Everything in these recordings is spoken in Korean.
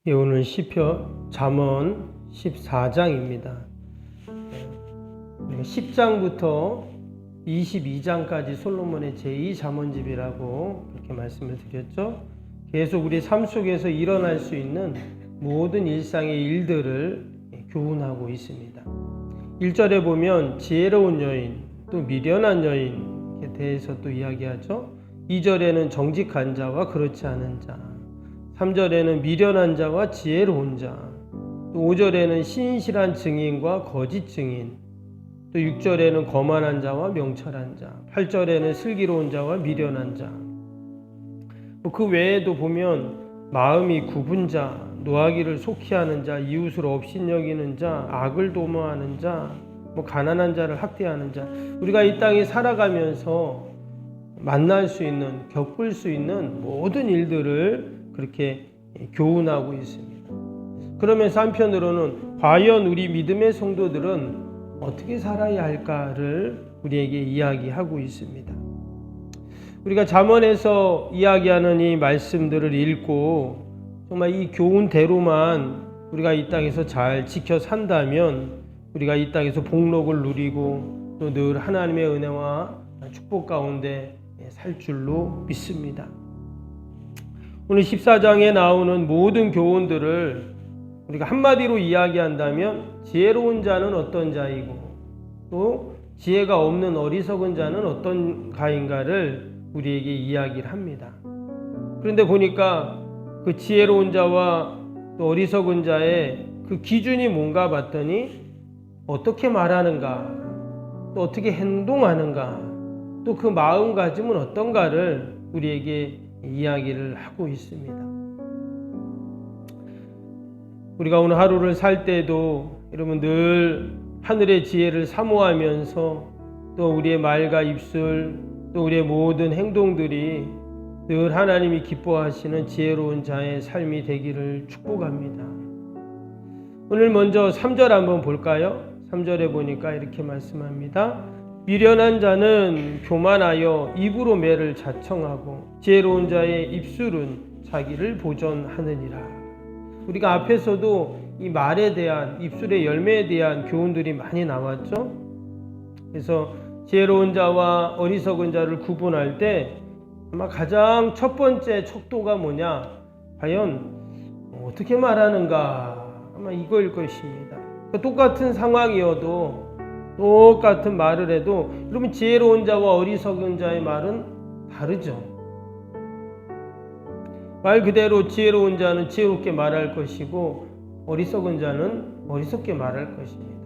예, 오늘 시편 잠언 14장입니다. 10장부터 22장까지 솔로몬의 제2잠언집이라고 그렇게 말씀을 드렸죠. 계속 우리 삶 속에서 일어날 수 있는 모든 일상의 일들을 교훈하고 있습니다. 1절에 보면 지혜로운 여인, 또 미련한 여인에 대해서 또 이야기하죠. 2절에는 정직한 자와 그렇지 않은 자, 3절에는 미련한 자와 지혜로운 자, 또 5절에는 신실한 증인과 거짓 증인, 또 6절에는 거만한 자와 명철한 자, 8절에는 슬기로운 자와 미련한 자. 그 외에도 보면 마음이 굽은 자, 노하기를 속히 하는 자, 이웃을 업신여기는 자, 악을 도모하는 자, 가난한 자를 학대하는 자. 우리가 이 땅에 살아가면서 만날 수 있는, 겪을 수 있는 모든 일들을 그렇게 교훈하고 있습니다. 그러면서 한편으로는 과연 우리 믿음의 성도들은 어떻게 살아야 할까를 우리에게 이야기하고 있습니다. 우리가 잠언에서 이야기하는 이 말씀들을 읽고 정말 이 교훈대로만 우리가 이 땅에서 잘 지켜 산다면 우리가 이 땅에서 복록을 누리고 또 늘 하나님의 은혜와 축복 가운데 살 줄로 믿습니다. 오늘 14장에 나오는 모든 교훈들을 우리가 한마디로 이야기한다면 지혜로운 자는 어떤 자이고 또 지혜가 없는 어리석은 자는 어떤 가인가를 우리에게 이야기를 합니다. 그런데 보니까 그 지혜로운 자와 또 어리석은 자의 그 기준이 뭔가 봤더니 어떻게 말하는가, 또 어떻게 행동하는가, 또 그 마음가짐은 어떤가를 우리에게 이야기를 하고 있습니다. 우리가 오늘 하루를 살 때도 여러분 늘 하늘의 지혜를 사모하면서 또 우리의 말과 입술 또 우리의 모든 행동들이 늘 하나님이 기뻐하시는 지혜로운 자의 삶이 되기를 축복합니다. 오늘 먼저 3절 한번 볼까요? 3절에 보니까 이렇게 말씀합니다. 미련한 자는 교만하여 입으로 매를 자청하고 지혜로운 자의 입술은 자기를 보전하느니라. 우리가 앞에서도 이 말에 대한 입술의 열매에 대한 교훈들이 많이 나왔죠. 그래서 지혜로운 자와 어리석은 자를 구분할 때 아마 가장 첫 번째 척도가 뭐냐? 과연 어떻게 말하는가? 아마 이거일 것입니다. 똑같은 상황이어도 똑같은 말을 해도 여러분 지혜로운 자와 어리석은 자의 말은 다르죠. 말 그대로 지혜로운 자는 지혜롭게 말할 것이고 어리석은 자는 어리석게 말할 것입니다.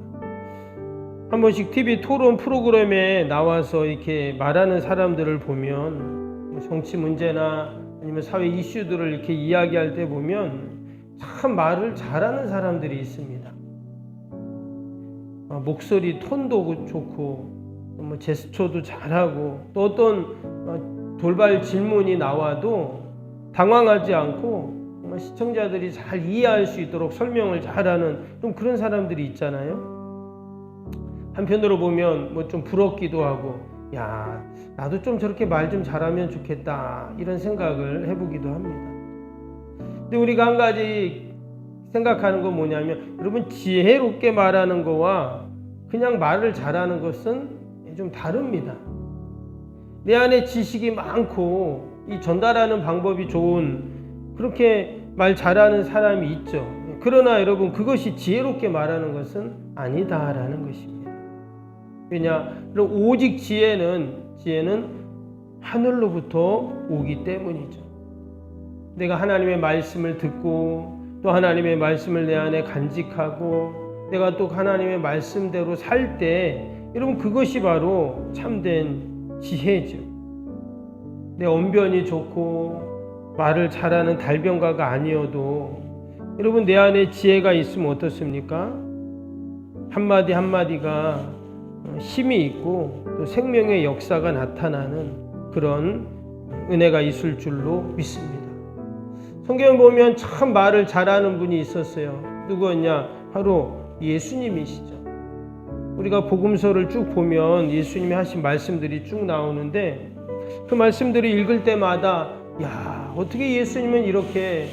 한 번씩 TV 토론 프로그램에 나와서 이렇게 말하는 사람들을 보면 정치 문제나 아니면 사회 이슈들을 이렇게 이야기할 때 보면 참 말을 잘하는 사람들이 있습니다. 목소리 톤도 좋고 제스처도 잘하고 또 어떤 돌발 질문이 나와도 당황하지 않고 시청자들이 잘 이해할 수 있도록 설명을 잘하는 좀 그런 사람들이 있잖아요. 한편으로 보면 좀 부럽기도 하고 야 나도 좀 저렇게 말 좀 잘하면 좋겠다 이런 생각을 해보기도 합니다. 근데 우리가 한 가지 생각하는 건 뭐냐면 여러분 지혜롭게 말하는 거와 그냥 말을 잘하는 것은 좀 다릅니다. 내 안에 지식이 많고 이 전달하는 방법이 좋은 그렇게 말 잘하는 사람이 있죠. 그러나 여러분 그것이 지혜롭게 말하는 것은 아니다라는 것입니다. 왜냐? 오직 지혜는 하늘로부터 오기 때문이죠. 내가 하나님의 말씀을 듣고 또 하나님의 말씀을 내 안에 간직하고 내가 또 하나님의 말씀대로 살 때 여러분 그것이 바로 참된 지혜죠. 내 언변이 좋고 말을 잘하는 달변가가 아니어도 여러분 내 안에 지혜가 있으면 어떻습니까? 한마디 한마디가 힘이 있고 또 생명의 역사가 나타나는 그런 은혜가 있을 줄로 믿습니다. 성경을 보면 참 말을 잘하는 분이 있었어요. 누구였냐? 바로 예수님이시죠. 우리가 복음서를 쭉 보면 예수님이 하신 말씀들이 쭉 나오는데 그 말씀들을 읽을 때마다 야 어떻게 예수님은 이렇게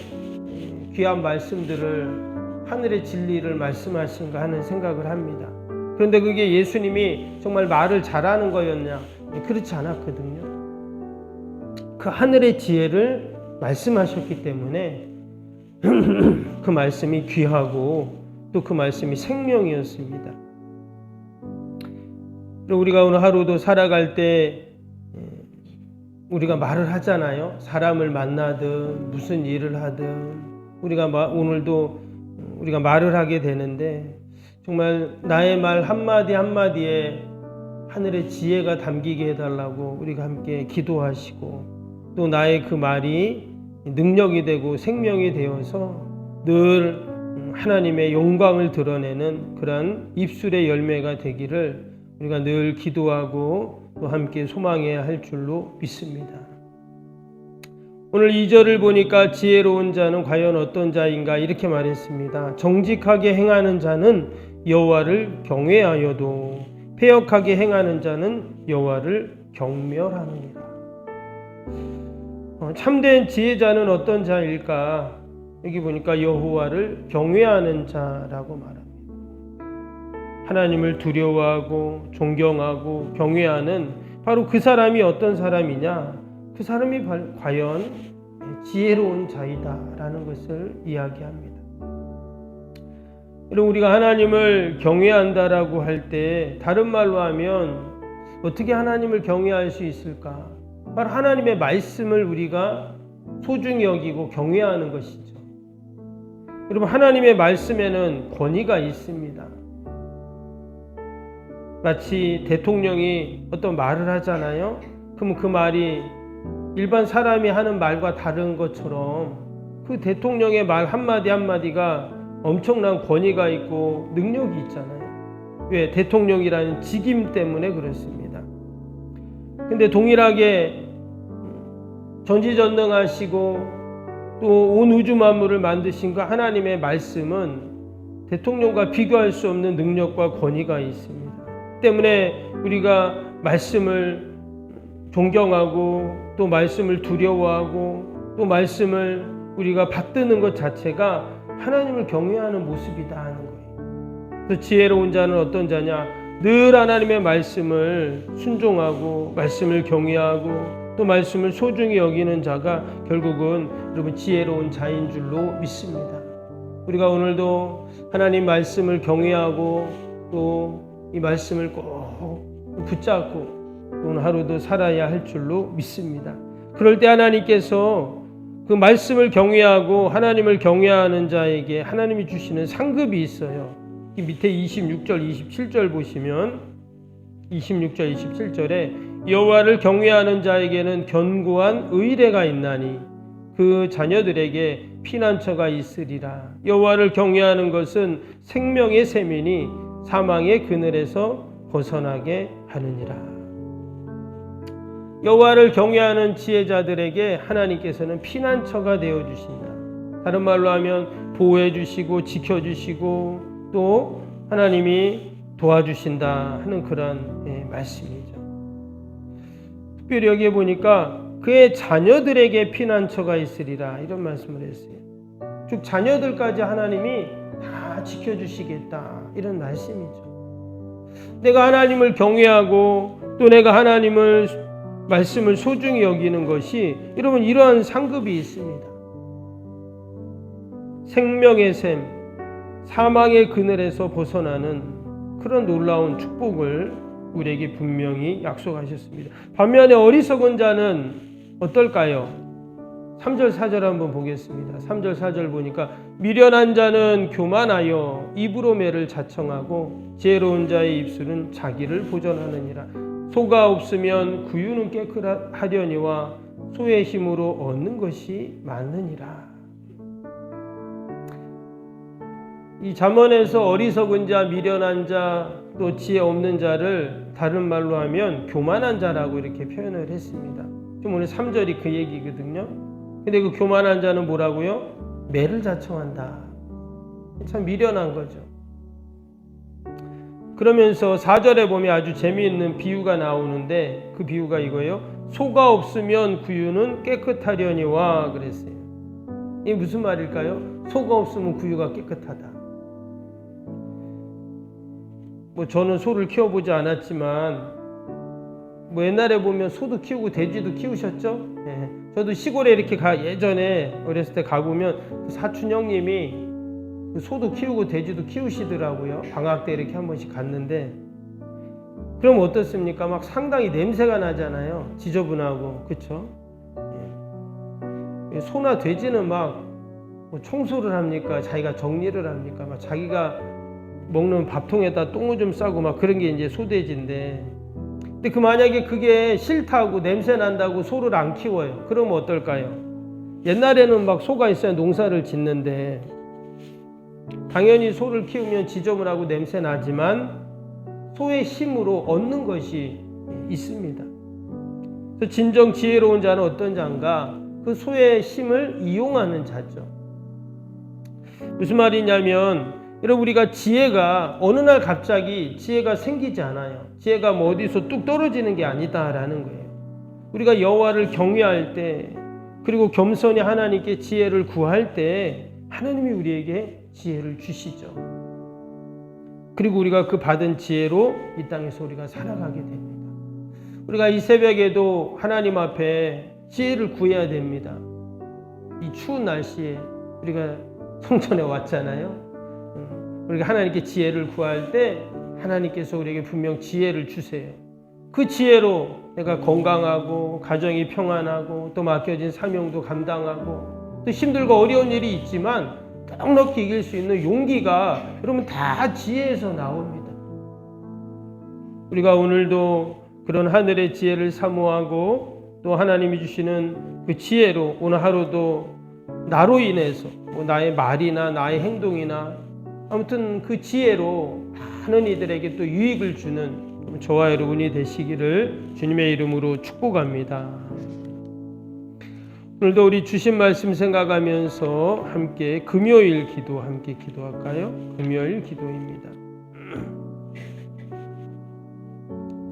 귀한 말씀들을, 하늘의 진리를 말씀하신가 하는 생각을 합니다. 그런데 그게 예수님이 정말 말을 잘하는 거였냐? 그렇지 않았거든요. 그 하늘의 지혜를 말씀하셨기 때문에 그 말씀이 귀하고 또 그 말씀이 생명이었습니다. 우리가 오늘 하루도 살아갈 때 우리가 말을 하잖아요. 사람을 만나든 무슨 일을 하든 우리가 오늘도 우리가 말을 하게 되는데 정말 나의 말 한마디 한마디에 하늘의 지혜가 담기게 해달라고 우리가 함께 기도하시고 또 나의 그 말이 능력이 되고 생명이 되어서 늘 하나님의 영광을 드러내는 그런 입술의 열매가 되기를 우리가 늘 기도하고 또 함께 소망해야 할 줄로 믿습니다. 오늘 2절을 보니까 지혜로운 자는 과연 어떤 자인가 이렇게 말했습니다. 정직하게 행하는 자는 여호와를 경외하여도 패역하게 행하는 자는 여호와를 경멸하느니라. 참된 지혜자는 어떤 자일까? 여기 보니까 여호와를 경외하는 자라고 말합니다. 하나님을 두려워하고 존경하고 경외하는 바로 그 사람이 어떤 사람이냐? 그 사람이 과연 지혜로운 자이다라는 것을 이야기합니다. 여러분, 우리가 하나님을 경외한다라고 할 때 다른 말로 하면 어떻게 하나님을 경외할 수 있을까? 바로 하나님의 말씀을 우리가 소중히 여기고 경외하는 것이죠. 여러분, 하나님의 말씀에는 권위가 있습니다. 마치 대통령이 어떤 말을 하잖아요. 그럼 그 말이 일반 사람이 하는 말과 다른 것처럼 그 대통령의 말 한마디 한마디가 엄청난 권위가 있고 능력이 있잖아요. 왜? 대통령이라는 직임 때문에 그렇습니다. 근데 동일하게 전지전능하시고 또 온 우주 만물을 만드신 그 하나님의 말씀은 대통령과 비교할 수 없는 능력과 권위가 있습니다. 때문에 우리가 말씀을 존경하고 또 말씀을 두려워하고 또 말씀을 우리가 받드는 것 자체가 하나님을 경외하는 모습이다 하는 거예요. 그래서 지혜로운 자는 어떤 자냐? 늘 하나님의 말씀을 순종하고 말씀을 경외하고 또 말씀을 소중히 여기는 자가 결국은 여러분 지혜로운 자인 줄로 믿습니다. 우리가 오늘도 하나님 말씀을 경외하고 또 이 말씀을 꼭 붙잡고 오늘 하루도 살아야 할 줄로 믿습니다. 그럴 때 하나님께서 그 말씀을 경외하고 하나님을 경외하는 자에게 하나님이 주시는 상급이 있어요. 이 밑에 26절, 27절 보시면 26절, 27절에 여호와를 경외하는 자에게는 견고한 의례가 있나니 그 자녀들에게 피난처가 있으리라. 여호와를 경외하는 것은 생명의 셈이니 사망의 그늘에서 벗어나게 하느니라. 여호와를 경외하는 지혜자들에게 하나님께서는 피난처가 되어 주신다. 다른 말로 하면 보호해 주시고 지켜 주시고 또 하나님이 도와주신다 하는 그런 말씀이죠. 특별히 여기에 보니까 그의 자녀들에게 피난처가 있으리라 이런 말씀을 했어요. 즉 자녀들까지 하나님이 다 지켜주시겠다 이런 말씀이죠. 내가 하나님을 경외하고 또 내가 하나님을 말씀을 소중히 여기는 것이 여러분 이러한 상급이 있습니다. 생명의 샘, 사망의 그늘에서 벗어나는 그런 놀라운 축복을 우리에게 분명히 약속하셨습니다. 반면에 어리석은 자는 어떨까요? 3절 4절 한번 보겠습니다. 3절 4절 보니까 미련한 자는 교만하여 입으로 매를 자청하고 지혜로운 자의 입술은 자기를 보전하느니라. 소가 없으면 구유는 깨끗하려니와 소의 힘으로 얻는 것이 많으니라. 이 잠언에서 어리석은 자, 미련한 자, 또 지혜 없는 자를 다른 말로 하면 교만한 자라고 이렇게 표현을 했습니다. 지금 오늘 3절이 그 얘기거든요. 근데 그 교만한 자는 뭐라고요? 매를 자청한다. 참 미련한 거죠. 그러면서 4절에 보면 아주 재미있는 비유가 나오는데 그 비유가 이거예요. 소가 없으면 구유는 깨끗하려니와 그랬어요. 이게 무슨 말일까요? 소가 없으면 구유가 깨끗하다. 저는 소를 키워보지 않았지만 옛날에 보면 소도 키우고 돼지도 키우셨죠? 예. 저도 시골에 이렇게 예전에 어렸을 때 가보면 그 사촌 형님이 그 소도 키우고 돼지도 키우시더라고요. 방학 때 이렇게 한 번씩 갔는데, 그럼 어떻습니까? 막 상당히 냄새가 나잖아요. 지저분하고, 그쵸? 예. 소나 돼지는 막 청소를 합니까? 자기가 정리를 합니까? 막 자기가 먹는 밥통에다 똥을 좀 싸고 막 그런 게 이제 소돼지인데, 근데 만약에 그게 싫다고 냄새 난다고 소를 안 키워요. 그러면 어떨까요? 옛날에는 막 소가 있어야 농사를 짓는데, 당연히 소를 키우면 지저분하고 냄새 나지만 소의 힘으로 얻는 것이 있습니다. 그래서 진정 지혜로운 자는 어떤 자인가? 그 소의 힘을 이용하는 자죠. 무슨 말이냐면, 여러분, 우리가 지혜가 어느 날 갑자기 지혜가 생기지 않아요. 지혜가 어디서 뚝 떨어지는 게 아니다라는 거예요. 우리가 여호와를 경외할 때, 그리고 겸손히 하나님께 지혜를 구할 때 하나님이 우리에게 지혜를 주시죠. 그리고 우리가 그 받은 지혜로 이 땅에서 우리가 살아가게 됩니다. 우리가 이 새벽에도 하나님 앞에 지혜를 구해야 됩니다. 이 추운 날씨에 우리가 성전에 왔잖아요. 우리가 하나님께 지혜를 구할 때 하나님께서 우리에게 분명 지혜를 주세요. 그 지혜로 내가 건강하고 가정이 평안하고 또 맡겨진 사명도 감당하고 또 힘들고 어려운 일이 있지만 넉넉히 이길 수 있는 용기가 여러분 다 지혜에서 나옵니다. 우리가 오늘도 그런 하늘의 지혜를 사모하고 또 하나님이 주시는 그 지혜로 오늘 하루도 나로 인해서 나의 말이나 나의 행동이나 아무튼 그 지혜로 많은 이들에게 또 유익을 주는 저와 여러분이 되시기를 주님의 이름으로 축복합니다. 오늘도 우리 주신 말씀 생각하면서 함께 금요일 기도 함께 기도할까요? 금요일 기도입니다.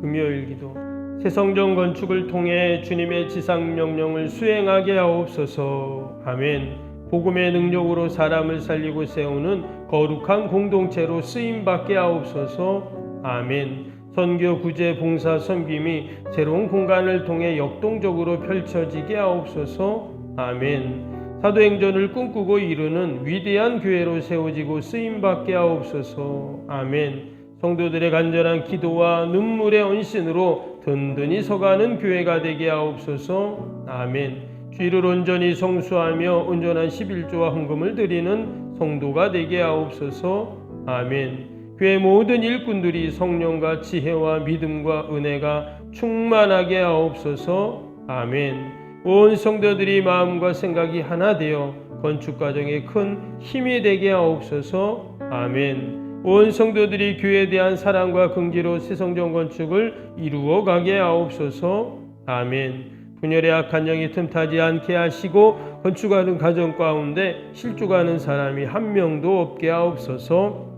금요일 기도. 새 성전 건축을 통해 주님의 지상 명령을 수행하게 하옵소서. 아멘. 복음의 능력으로 사람을 살리고 세우는 거룩한 공동체로 쓰임받게 하옵소서. 아멘. 선교, 구제, 봉사, 섬김이 새로운 공간을 통해 역동적으로 펼쳐지게 하옵소서. 아멘. 사도행전을 꿈꾸고 이루는 위대한 교회로 세워지고 쓰임받게 하옵소서. 아멘. 성도들의 간절한 기도와 눈물의 헌신으로 든든히 서가는 교회가 되게 하옵소서. 아멘. 주의를 온전히 성수하며 온전한 11조와 헌금을 드리는 성도가 되게 하옵소서. 아멘. 교회 모든 일꾼들이 성령과 지혜와 믿음과 은혜가 충만하게 하옵소서. 아멘. 온 성도들이 마음과 생각이 하나 되어 건축 과정에 큰 힘이 되게 하옵소서. 아멘. 온 성도들이 교회에 대한 사랑과 긍지로 새 성전 건축을 이루어 가게 하옵소서. 아멘. 분열의 악한 영이 틈타지 않게 하시고 건축하는 가정 가운데 실족하는 사람이 한 명도 없게 하옵소서.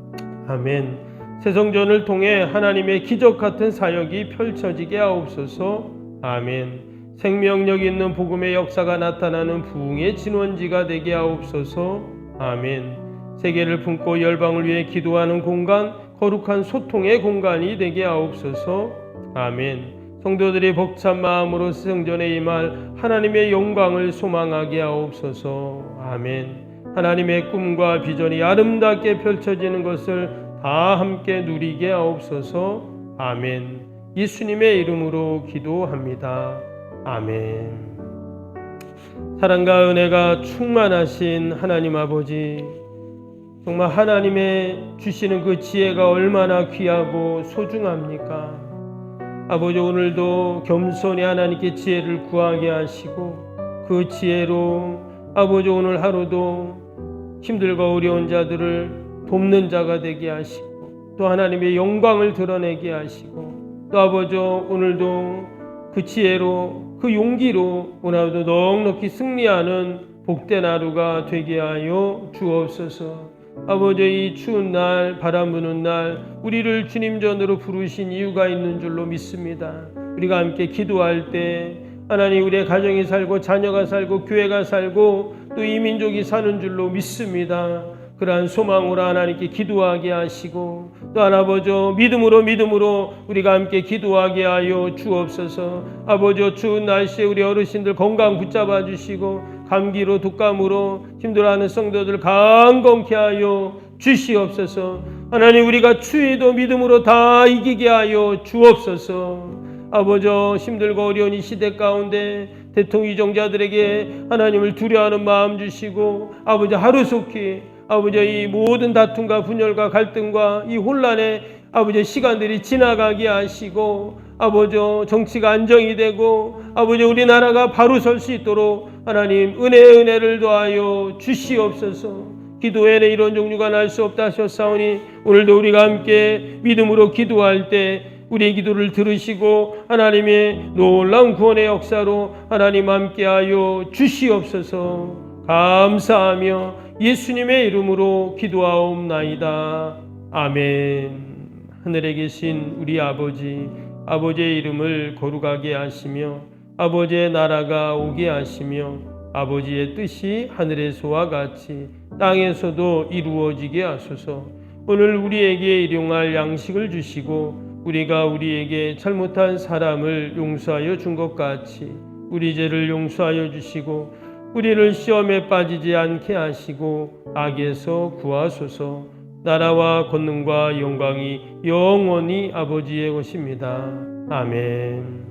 아멘. 새 성전을 통해 하나님의 기적 같은 사역이 펼쳐지게 하옵소서. 아멘. 생명력 있는 복음의 역사가 나타나는 부흥의 진원지가 되게 하옵소서. 아멘. 세계를 품고 열방을 위해 기도하는 공간, 거룩한 소통의 공간이 되게 하옵소서. 아멘. 성도들이 벅찬 마음으로 성전에 임할 하나님의 영광을 소망하게 하옵소서. 아멘. 하나님의 꿈과 비전이 아름답게 펼쳐지는 것을 다 함께 누리게 하옵소서. 아멘. 예수님의 이름으로 기도합니다. 아멘. 사랑과 은혜가 충만하신 하나님 아버지, 정말 하나님의 주시는 그 지혜가 얼마나 귀하고 소중합니까? 아버지, 오늘도 겸손히 하나님께 지혜를 구하게 하시고 그 지혜로 아버지 오늘 하루도 힘들고 어려운 자들을 돕는 자가 되게 하시고 또 하나님의 영광을 드러내게 하시고 또 아버지 오늘도 그 지혜로 그 용기로 오늘도 넉넉히 승리하는 복된 하루가 되게 하여 주옵소서. 아버지, 이 추운 날, 바람 부는 날 우리를 주님 전으로 부르신 이유가 있는 줄로 믿습니다. 우리가 함께 기도할 때 하나님, 우리의 가정이 살고 자녀가 살고 교회가 살고 또 이 민족이 사는 줄로 믿습니다. 그러한 소망으로 하나님께 기도하게 하시고 또 아버지 믿음으로 우리가 함께 기도하게 하여 주옵소서. 아버지 추운 날씨에 우리 어르신들 건강 붙잡아 주시고 감기로 독감으로 힘들어하는 성도들 강건케 하여 주시옵소서. 하나님 우리가 추위도 믿음으로 다 이기게 하여 주옵소서. 아버지 힘들고 어려운 이 시대 가운데 대통령 이정자들에게 하나님을 두려워하는 마음 주시고 아버지 하루속히 아버지 이 모든 다툼과 분열과 갈등과 이 혼란의 아버지 시간들이 지나가게 하시고 아버지 정치가 안정이 되고 아버지 우리나라가 바로 설 수 있도록 하나님 은혜를 더하여 주시옵소서. 기도에는 이런 종류가 날 수 없다 하셨사오니 오늘도 우리가 함께 믿음으로 기도할 때 우리의 기도를 들으시고 하나님의 놀라운 구원의 역사로 하나님 함께하여 주시옵소서. 감사하며 예수님의 이름으로 기도하옵나이다. 아멘. 하늘에 계신 우리 아버지의 이름을 거룩하게 하시며 아버지의 나라가 오게 하시며 아버지의 뜻이 하늘에서와 같이 땅에서도 이루어지게 하소서. 오늘 우리에게 일용할 양식을 주시고 우리가 우리에게 잘못한 사람을 용서하여 준 것 같이 우리 죄를 용서하여 주시고 우리를 시험에 빠지지 않게 하시고 악에서 구하소서. 나라와 권능과 영광이 영원히 아버지의 것입니다. 아멘.